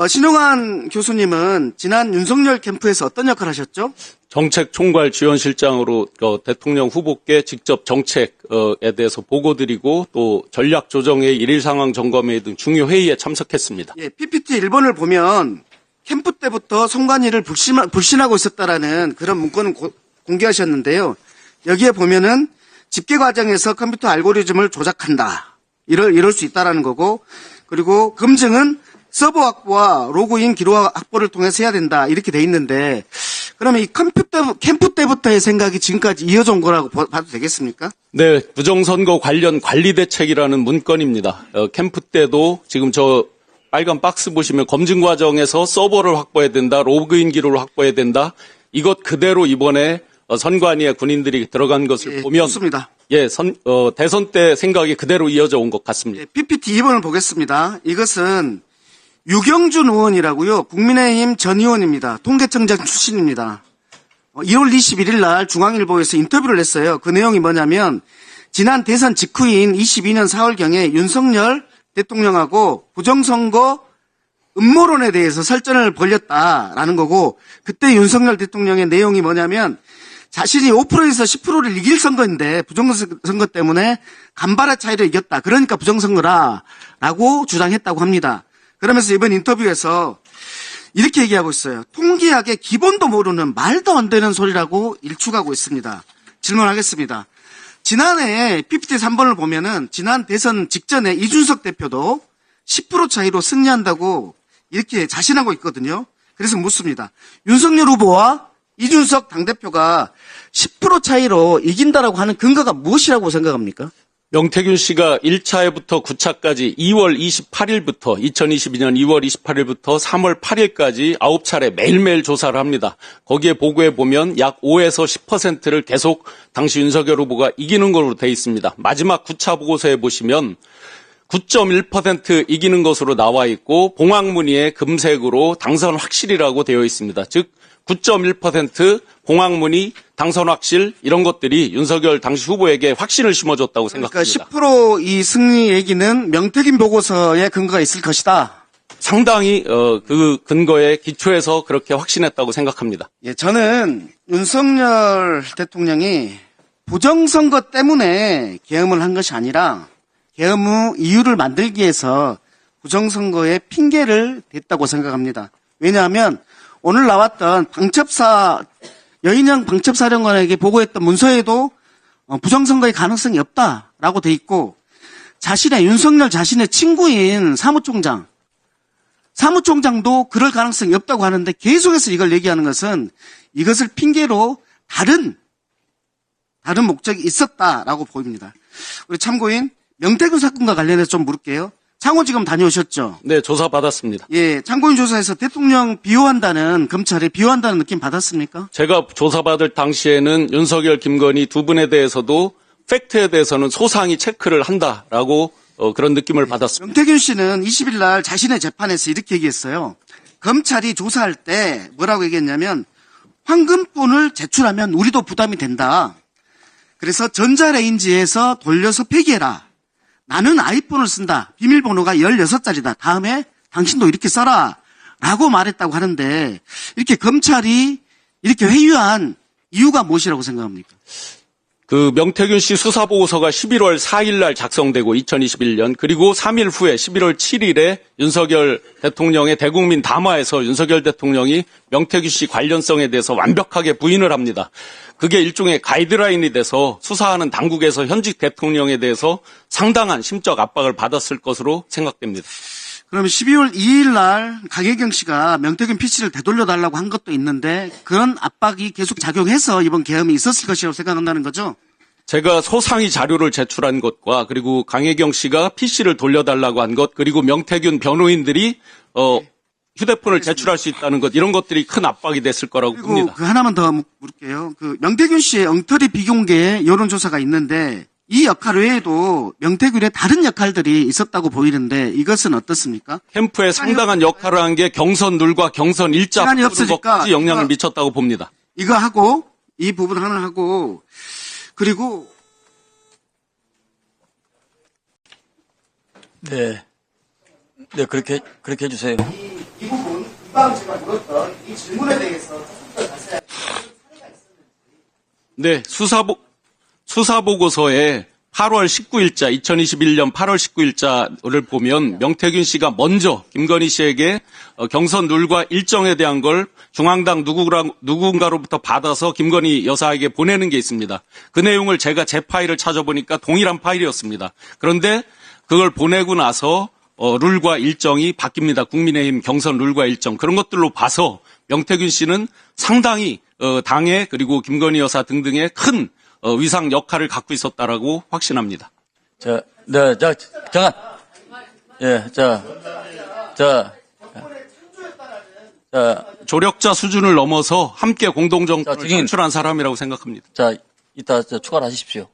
신용환 교수님은 지난 윤석열 캠프에서 어떤 역할을 하셨죠? 정책총괄 지원실장으로 대통령 후보께 직접 정책에 대해서 보고드리고 또 전략조정회의, 일일 상황 점검회의 등 중요 회의에 참석했습니다. 예, PPT 1번을 보면 캠프 때부터 송관이를 불신하고 있었다라는 그런 문건을 공개하셨는데요. 여기에 보면은 집계 과정에서 컴퓨터 알고리즘을 조작한다. 이럴 수 있다라는 거고, 그리고 검증은 서버 확보와 로그인 기록 확보를 통해서 해야 된다. 이렇게 돼 있는데, 그러면 이 캠프 때부터의 생각이 지금까지 이어져 온 거라고 봐도 되겠습니까? 네, 부정선거 관련 관리대책이라는 문건입니다. 캠프 때도 지금 저 빨간 박스 보시면 검증 과정에서 서버를 확보해야 된다, 로그인 기록을 확보해야 된다. 이것 그대로 이번에 선관위에 군인들이 들어간 것을 보면 좋습니다. 대선 때 생각이 그대로 이어져 온 것 같습니다. PPT 2번을 보겠습니다. 이것은 유경준 의원이라고요. 국민의힘 전 의원입니다. 통계청장 출신입니다. 2월 21일 날 중앙일보에서 인터뷰를 했어요. 그 내용이 뭐냐면 지난 대선 직후인 22년 4월경에 윤석열 대통령하고 부정선거 음모론에 대해서 설전을 벌였다라는 거고, 그때 윤석열 대통령의 내용이 뭐냐면 자신이 5%에서 10%를 이길 선거인데 부정선거 때문에 간발의 차이로 이겼다. 그러니까 부정선거라라고 주장했다고 합니다. 그러면서 이번 인터뷰에서 이렇게 얘기하고 있어요. 통계학의 기본도 모르는 말도 안 되는 소리라고 일축하고 있습니다. 질문하겠습니다. 지난해 PPT 3번을 보면은 지난 대선 직전에 이준석 대표도 10% 차이로 승리한다고 이렇게 자신하고 있거든요. 그래서 묻습니다. 윤석열 후보와 이준석 당대표가 10% 차이로 이긴다라고 하는 근거가 무엇이라고 생각합니까? 명태균 씨가 1차에부터 9차까지 2022년 2월 28일부터 3월 8일까지 9차례 매일매일 조사를 합니다. 거기에 보고해 보면 약 5에서 10%를 계속 당시 윤석열 후보가 이기는 걸로 돼 있습니다. 마지막 9차 보고서에 보시면 9.1% 이기는 것으로 나와 있고 봉황무늬에 금색으로 당선 확실이라고 되어 있습니다. 즉 9.1% 봉황무늬 당선 확실 이런 것들이 윤석열 당시 후보에게 확신을 심어줬다고 생각합니다. 그러니까 10%이 승리 얘기는 명태균 보고서에 근거가 있을 것이다. 상당히 그 근거에 기초해서 그렇게 확신했다고 생각합니다. 예, 저는 윤석열 대통령이 부정선거 때문에 계엄을 한 것이 아니라 계엄 후 이유를 만들기 위해서 부정선거에 핑계를 댔다고 생각합니다. 왜냐하면 오늘 나왔던 여인영 방첩사령관에게 보고했던 문서에도 부정선거의 가능성이 없다라고 돼 있고, 윤석열 자신의 친구인 사무총장도 그럴 가능성이 없다고 하는데 계속해서 이걸 얘기하는 것은 이것을 핑계로 다른 목적이 있었다라고 보입니다. 우리 참고인 명태균 사건과 관련해서 좀 물을게요. 창원지검 다녀오셨죠? 네, 조사 받았습니다. 예, 참고인 조사에서 대통령 비호한다는, 검찰이 비호한다는 느낌 받았습니까? 제가 조사받을 당시에는 윤석열, 김건희 두 분에 대해서도 팩트에 대해서는 소상히 체크를 한다라고 그런 느낌을 받았습니다. 명태균 씨는 20일 날 자신의 재판에서 이렇게 얘기했어요. 검찰이 조사할 때 뭐라고 얘기했냐면 황금폰을 제출하면 우리도 부담이 된다. 그래서 전자레인지에서 돌려서 폐기해라. 나는 아이폰을 쓴다. 비밀번호가 16자리다. 다음에 당신도 이렇게 써라. 라고 말했다고 하는데 이렇게 검찰이 이렇게 회유한 이유가 무엇이라고 생각합니까? 그 명태균 씨 수사보고서가 11월 4일 날 작성되고 2021년 그리고 3일 후에 11월 7일에 윤석열 대통령의 대국민 담화에서 윤석열 대통령이 명태균 씨 관련성에 대해서 완벽하게 부인을 합니다. 그게 일종의 가이드라인이 돼서 수사하는 당국에서 현직 대통령에 대해서 상당한 심적 압박을 받았을 것으로 생각됩니다. 그러면 12월 2일 날 강혜경 씨가 명태균 PC를 되돌려달라고 한 것도 있는데 그런 압박이 계속 작용해서 이번 계엄이 있었을 것이라고 생각한다는 거죠? 제가 소상히 자료를 제출한 것과 그리고 강혜경 씨가 PC를 돌려달라고 한 것 그리고 명태균 변호인들이 휴대폰을 제출할 수 있다는 것 이런 것들이 큰 압박이 됐을 거라고 그리고 봅니다. 그 하나만 더 물을게요. 그 명태균 씨의 엉터리 비공개 여론조사가 있는데 이 역할 외에도 명태균의 다른 역할들이 있었다고 보이는데 이것은 어떻습니까? 캠프에 상당한 역할을 한 게 경선 룰과 경선 일자 시간이 없으니까 것까지 영향을 미쳤다고 봅니다. 이거 하고 이 부분 하나 하고 그리고 네, 그렇게 해주세요. 이 부분 금방 제가 물었던 이 질문에 대해서 조금 더 자세하게 사례가 있었는지. 네, 수사보고서에 8월 19일자, 2021년 8월 19일자를 보면 명태균 씨가 먼저 김건희 씨에게 경선 룰과 일정에 대한 걸 중앙당 누군가로부터 받아서 김건희 여사에게 보내는 게 있습니다. 그 내용을 제가 제 파일을 찾아보니까 동일한 파일이었습니다. 그런데 그걸 보내고 나서 룰과 일정이 바뀝니다. 국민의힘 경선 룰과 일정. 그런 것들로 봐서 명태균 씨는 상당히 당에 그리고 김건희 여사 등등의 큰 위상 역할을 갖고 있었다라고 확신합니다. 정한. 예, 조력자 수준을 넘어서 함께 공동정권을 증인. 창출한 사람이라고 생각합니다. 이따 추가를 하십시오.